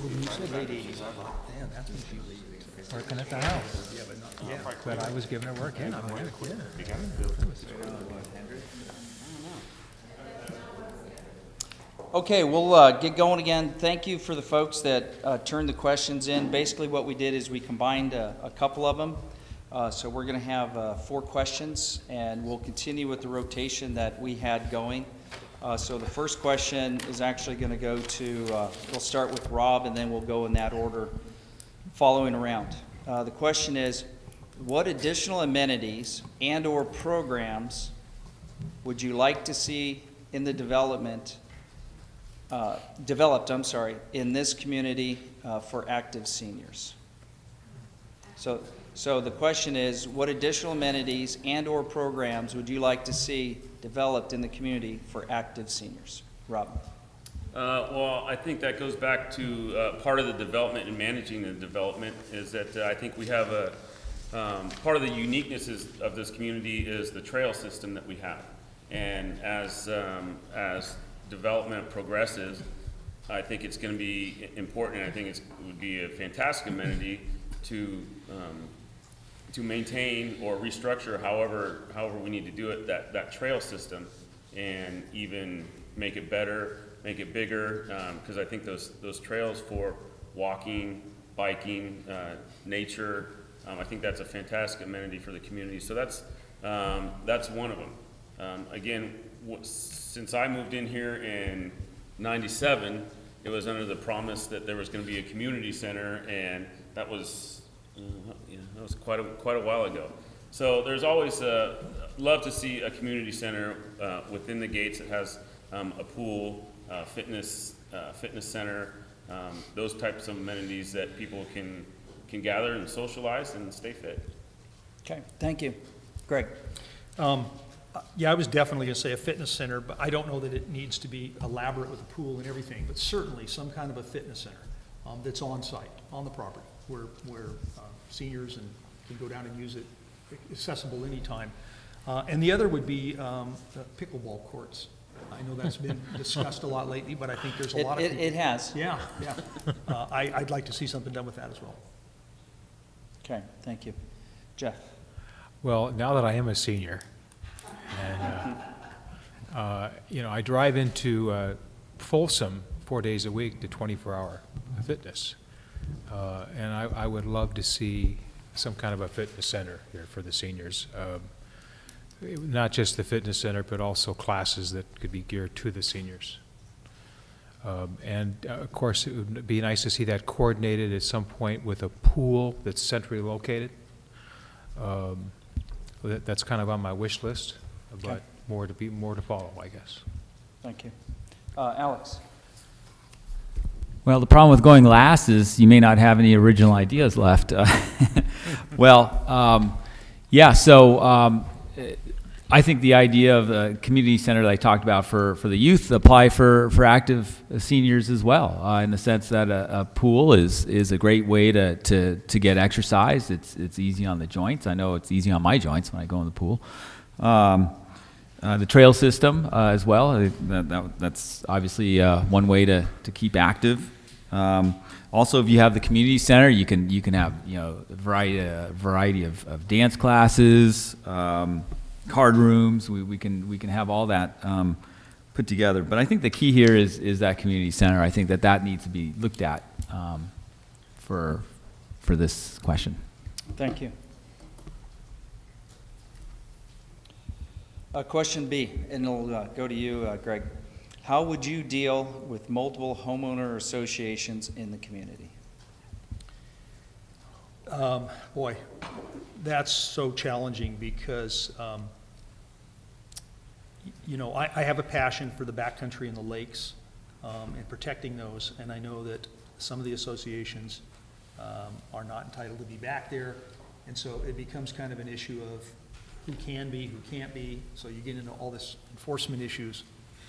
You said late 80s. Damn, that's when she was working at the house. Yeah, but not, yeah. But I was giving her work. Yeah, Okay, we'll get going again. Thank you for the folks that turned the questions in. Basically what we did is we combined a couple of them. So we're going to have 4 questions, and we'll continue with the rotation that we had going. So the first question is actually going to go to, we'll start with Rob, and then we'll go in that order following around. The question is, what additional amenities and or programs would you like to see in the developed, in this community for active seniors? So the question is, what additional amenities and or programs would you like to see developed in the community for active seniors? Rob. Well, I think that goes back to part of the development and managing the development is that I think we have a, part of the uniqueness of this community is the trail system that we have. And as development progresses, I think it's going to be important. I think it would be a fantastic amenity to maintain or restructure however we need to do it, that trail system, and even make it better, make it bigger, because I think those trails for walking, biking, nature, I think that's a fantastic amenity for the community. So that's one of them. Again, since I moved in here in '97, it was under the promise that there was going to be a community center, and that was quite a while ago. So there's always love to see a community center within the gates that has a pool, fitness center, those types of amenities that people can gather and socialize and stay fit. Okay, thank you. Greg. Yeah, I was definitely going to say a fitness center, but I don't know that it needs to be elaborate with a pool and everything, but certainly some kind of a fitness center that's on site, on the property, where seniors can go down and use it, accessible anytime. And the other would be the pickleball courts. I know that's been discussed a lot lately, but I think there's a lot of people. It has. Yeah. I'd like to see something done with that as well. Okay, thank you. Jeff. Well, now that I am a senior, and I drive into Folsom 4 days a week to 24-hour fitness, and I would love to see some kind of a fitness center here for the seniors. Not just the fitness center, but also classes that could be geared to the seniors. And of course, it would be nice to see that coordinated at some point with a pool that's centrally located. That's kind of on my wish list, but Okay. more to follow, I guess. Thank you. Alex. Well, the problem with going last is you may not have any original ideas left. So I think the idea of a community center that I talked about for the youth apply for active seniors as well, in the sense that a pool is a great way to get exercise. It's easy on the joints. I know it's easy on my joints when I go in the pool. The trail system as well. That's obviously one way to keep active. Also, if you have the community center, you can have a variety of dance classes, card rooms. We can have all that put together. But I think the key here is that community center. I think that needs to be looked at for this question. Thank you. Question B, and it'll go to you, Greg. How would you deal with multiple homeowner associations in the community? Boy, that's so challenging because, I have a passion for the backcountry and the lakes and protecting those, and I know that some of the associations are not entitled to be back there, and so it becomes kind of an issue of who can be, who can't be, so you get into all this enforcement issues,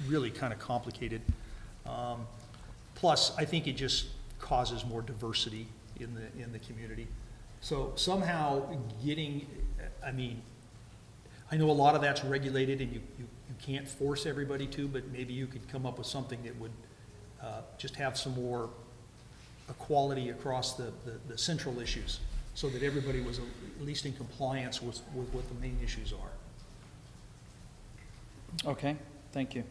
really kind of complicated. Plus, I think it just causes more diversity in the community. So somehow I know a lot of that's regulated and you can't force everybody to, but maybe you could come up with something that would just have some more equality across the central issues, so that everybody was at least in compliance with what the main issues are. Okay, thank you.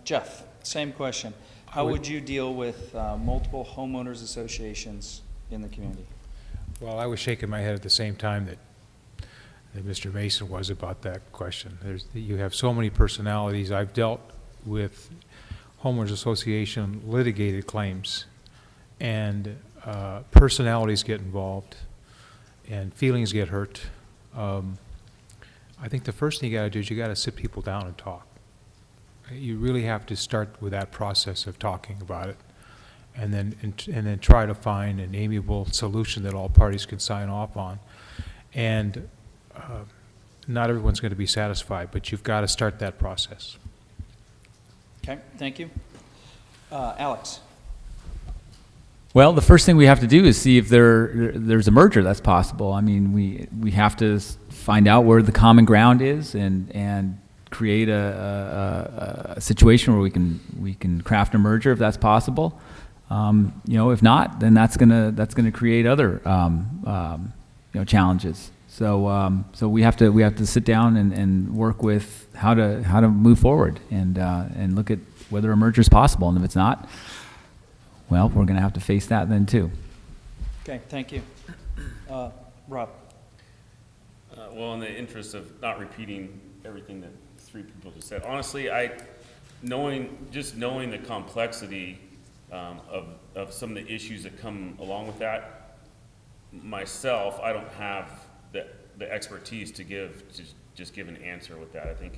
Jeff, same question. How would you deal with multiple homeowners associations in the community? Well, I was shaking my head at the same time that Mr. Mason was about that question. You have so many personalities. I've dealt with homeowners association litigated claims, and personalities get involved, and feelings get hurt. I think the first thing you got to do is you got to sit people down and talk. You really have to start with that process of talking about it, and then try to find an amiable solution that all parties can sign off on. And not everyone's going to be satisfied, but you've got to start that process. Okay, thank you. Alex? Well, the first thing we have to do is see if there's a merger that's possible. I mean, we have to find out where the common ground is and create a situation where we can craft a merger if that's possible. If not, then that's gonna create other challenges. So we have to sit down and work with how to move forward and look at whether a merger is possible. And if it's not, well, we're gonna have to face that then too. Okay, thank you. Rob? Well, in the interest of not repeating everything that three people just said, honestly, knowing the complexity of some of the issues that come along with that, myself, I don't have the expertise to just give an answer with that. I think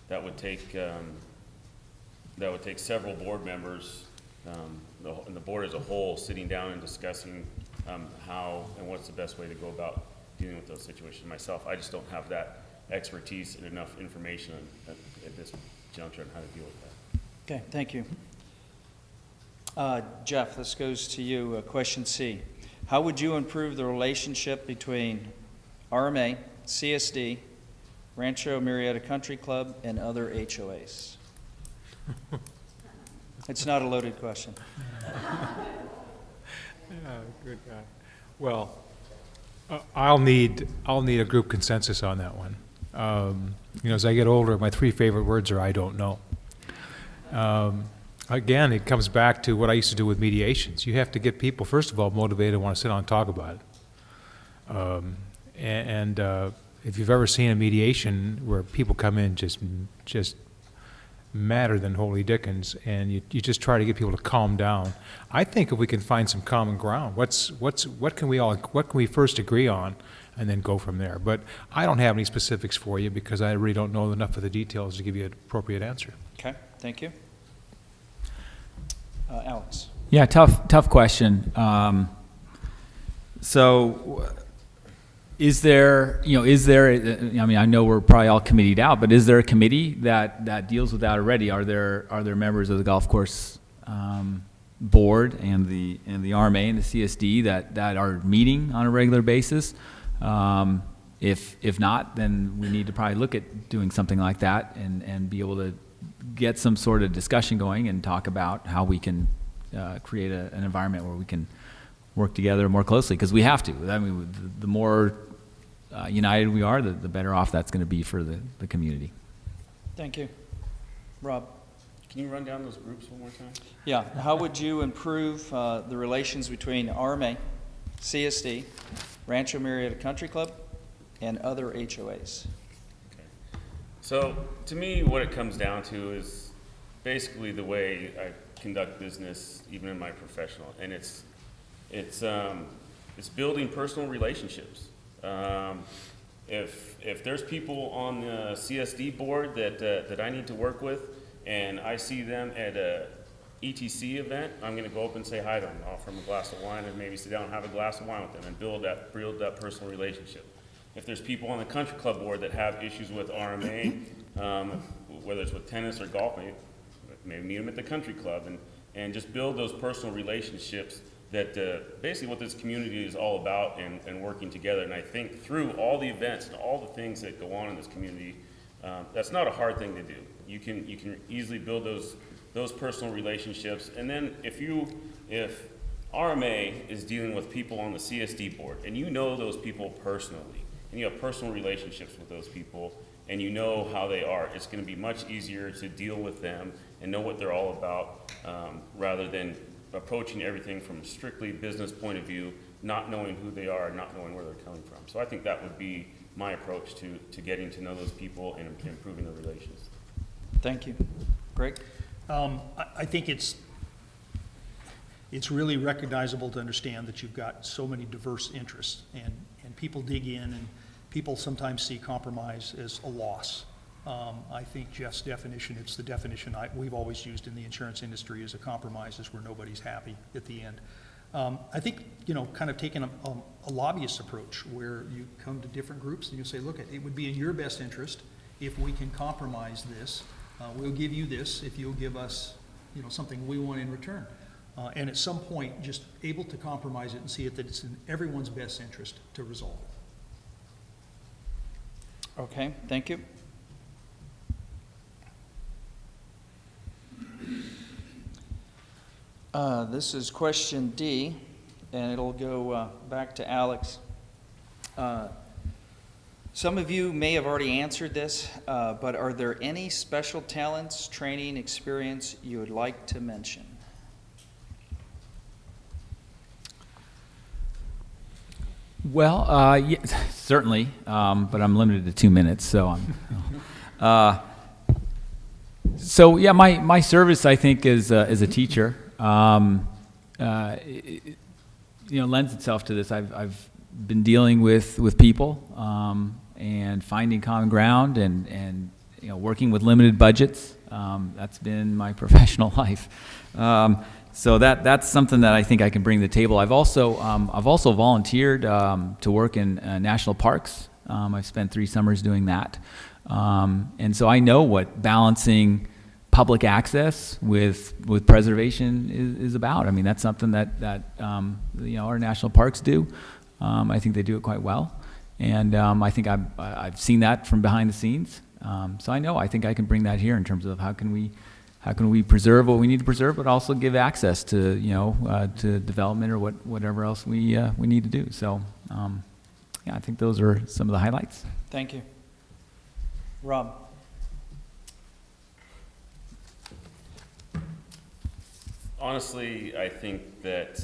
that would take several board members, and the board as a whole, sitting down and discussing how and what's the best way to go about dealing with those situations. Myself, I just don't have that expertise and enough information at this juncture on how to deal with that. Okay, thank you. Jeff, this goes to you. Question C. How would you improve the relationship between RMA, CSD, Rancho Murieta Country Club, and other HOAs? It's not a loaded question. Good guy. Well, I'll need a group consensus on that one. As I get older, my three favorite words are "I don't know." Again, it comes back to what I used to do with mediations. You have to get people, first of all, motivated and want to sit down and talk about it. If you've ever seen a mediation where people come in just madder than holy dickens, and you just try to get people to calm down. I think if we can find some common ground, what can we first agree on, and then go from there. But I don't have any specifics for you because I really don't know enough of the details to give you an appropriate answer. Okay, thank you. Alex? Yeah, tough question. So, is there, I mean, I know we're probably all committeed out, but is there a committee that deals with that already? Are there members of the golf course board and the RMA and the CSD that are meeting on a regular basis? If not, then we need to probably look at doing something like that and be able to get some sort of discussion going and talk about how we can create an environment where we can work together more closely, because we have to. I mean, the more united we are, the better off that's going to be for the community. Thank you. Rob? Can you run down those groups one more time? Yeah. How would you improve the relations between RMA, CSD, Rancho Murieta Country Club, and other HOAs? Okay. So, to me, what it comes down to is basically the way I conduct business, even in my professional, and it's building personal relationships. If there's people on the CSD board that I need to work with, and I see them at a ETC event, I'm going to go up and say hi to them, offer them a glass of wine, and maybe sit down and have a glass of wine with them and build that personal relationship. If there's people on the country club board that have issues with RMA, whether it's with tennis or golf, maybe meet them at the country club and just build those personal relationships that basically what this community is all about, and working together. And I think through all the events and all the things that go on in this community, that's not a hard thing to do. You can easily build those those personal relationships. And then if RMA is dealing with people on the CSD board, and you know those people personally, and you have personal relationships with those people, and you know how they are, it's going to be much easier to deal with them and know what they're all about, rather than approaching everything from a strictly business point of view, not knowing who they are, not knowing where they're coming from. So I think that would be my approach to getting to know those people and improving the relations. Thank you. Greg? I think it's really recognizable to understand that you've got so many diverse interests, and people dig in, and people sometimes see compromise as a loss. I think Jeff's definition, it's the definition we've always used in the insurance industry, is a compromise is where nobody's happy at the end. I think, kind of taking a lobbyist approach where you come to different groups and you say, look, it would be in your best interest if we can compromise this. We'll give you this if you'll give us, something we want in return. And at some point, just able to compromise it and see that it's in everyone's best interest to resolve it. Okay, thank you. This is question D, and it'll go back to Alex. Some of you may have already answered this, but are there any special talents, training, experience you would like to mention? Well, yeah, certainly, but I'm limited to 2 minutes, so I'm. So yeah, my service, I think, as a teacher, lends itself to this. I've been dealing with people and finding common ground and working with limited budgets. That's been my professional life. So that's something that I think I can bring to the table. I've also volunteered to work in national parks. I've spent 3 summers doing that, and so I know what balancing public access with preservation is about. I mean, that's something that our national parks do. I think they do it quite well, and I think I've seen that from behind the scenes. So I think I can bring that here in terms of how can we preserve what we need to preserve, but also give access to to development or whatever else we need to do. So I think those are some of the highlights. Thank you. Rob? Honestly, I think that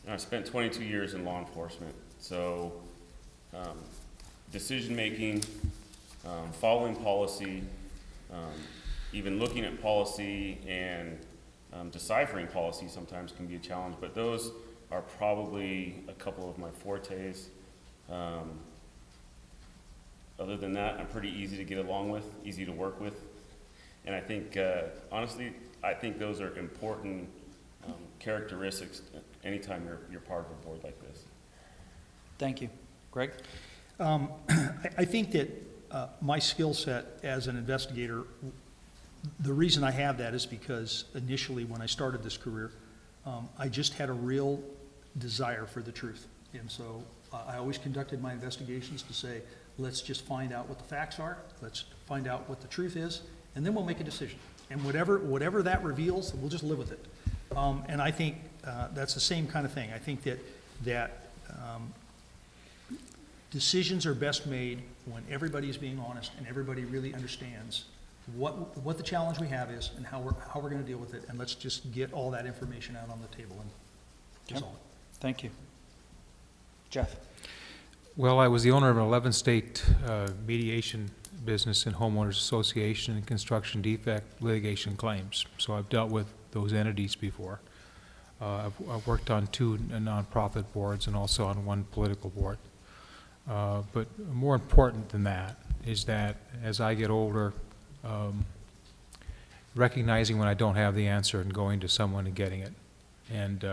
I spent 22 years in law enforcement, so decision-making, following policy, even looking at policy and deciphering policy sometimes can be a challenge, but those are probably a couple of my fortes. Other than that, I'm pretty easy to get along with, easy to work with, and I think, honestly, I think those are important characteristics anytime you're part of a board like this. Thank you. Greg? I think that my skill set as an investigator, the reason I have that is because initially when I started this career, I just had a real desire for the truth. And so I always conducted my investigations to say, let's just find out what the facts are, let's find out what the truth is, and then we'll make a decision. And whatever that reveals, we'll just live with it. And I think that's the same kind of thing. I think that decisions are best made when everybody's being honest and everybody really understands what the challenge we have is and how we're going to deal with it. And let's just get all that information out on the table and resolve it. Thank you. Jeff? Well, I was the owner of an 11-state mediation business and homeowners association and construction defect litigation claims. So I've dealt with those entities before. I've worked on 2 nonprofit boards and also on 1 political board. But more important than that is that as I get older, recognizing when I don't have the answer and going to someone and getting it. And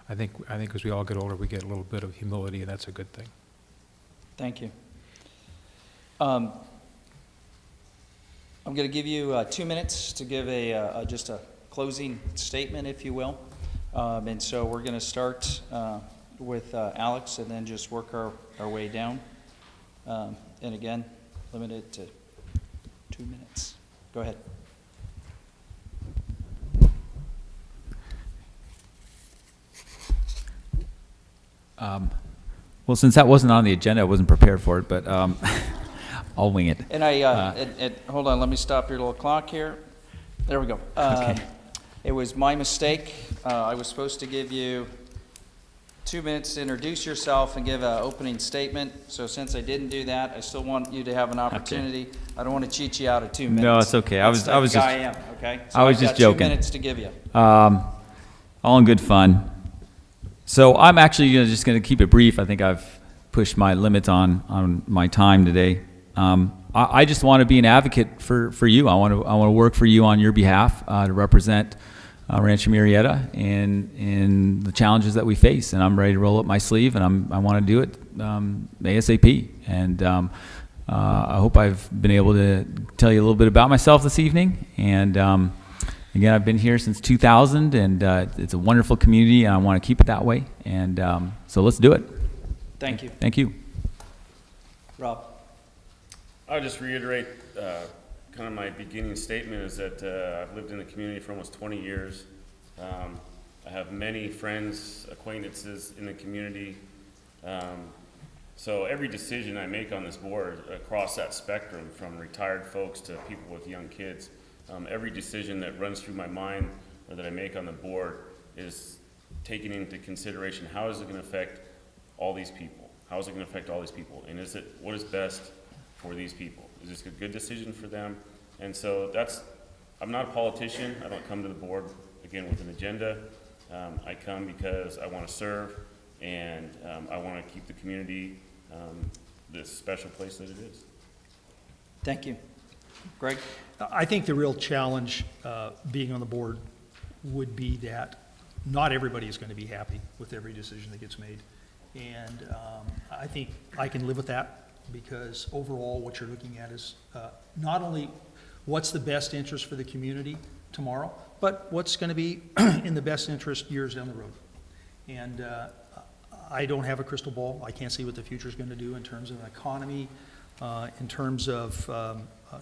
I think as we all get older, we get a little bit of humility, and that's a good thing. Thank you. I'm going to give you 2 minutes to give just a closing statement, if you will. And so we're going to start with Alex and then just work our way down. And again, limited to 2 minutes. Go ahead. Well, since that wasn't on the agenda, I wasn't prepared for it, but I'll wing it. And hold on, let me stop your little clock here. There we go. Okay. It was my mistake. I was supposed to give you 2 minutes to introduce yourself and give an opening statement. So since I didn't do that, I still want you to have an opportunity. I don't want to cheat you out of 2 minutes. No, it's okay. That's the I was guy just- I am, okay? I was I've just got joking. 2 minutes to give you. All in good fun. So I'm actually just going to keep it brief. I think I've pushed my limits on my time today. I just want to be an advocate for you. I want to work for you on your behalf to represent Rancho Murieta in the challenges that we face. And I'm ready to roll up my sleeve, and I want to do it ASAP. And I hope I've been able to tell you a little bit about myself this evening. And again, I've been here since 2000, and it's a wonderful community, and I want to keep it that way. And so let's do it. Thank you. Thank you. Rob? I'll just reiterate kind of my beginning statement is that I've lived in the community for almost 20 years. I have many friends, acquaintances in the community. So every decision I make on this board across that spectrum, from retired folks to people with young kids, every decision that runs through my mind or that I make on the board is taking into consideration how is it going to affect all these people? How is it going to affect all these people? And is it what is best for these people? Is this a good decision for them? And so I'm not a politician. I don't come to the board, again, with an agenda. I come because I want to serve, and I want to keep the community this special place that it is. Thank you. Greg? I think the real challenge being on the board would be that not everybody is going to be happy with every decision that gets made. And I think I can live with that, because overall what you're looking at is not only what's the best interest for the community tomorrow, but what's going to be in the best interest years down the road. And I don't have a crystal ball. I can't see what the future is going to do in terms of the economy, in terms of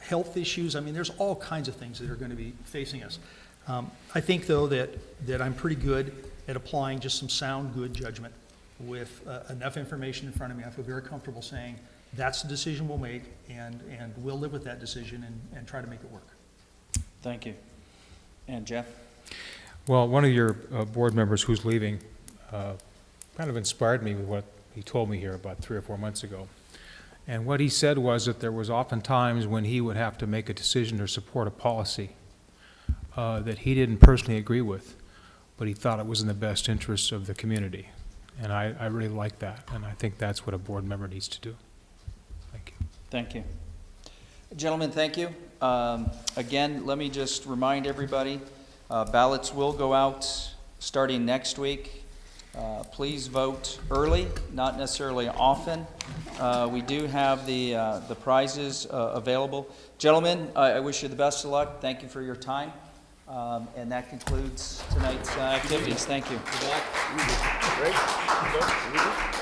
health issues. I mean, there's all kinds of things that are going to be facing us. I think, though, that I'm pretty good at applying just some sound, good judgment with enough information in front of me. I feel very comfortable saying that's the decision we'll make, and we'll live with that decision and try to make it work. Thank you. And Jeff? Well, one of your board members who's leaving kind of inspired me with what he told me here about 3 or 4 months ago. And what he said was that there was often times when he would have to make a decision or support a policy that he didn't personally agree with, but he thought it was in the best interests of the community. And I really like that, and I think that's what a board member needs to do. Thank you. Thank you. Gentlemen, thank you. Again, let me just remind everybody, ballots will go out starting next week. Please vote early, not necessarily often. We do have the prizes available. Gentlemen, I wish you the best of luck. Thank you for your time. And that concludes tonight's activities. Thank you. Great.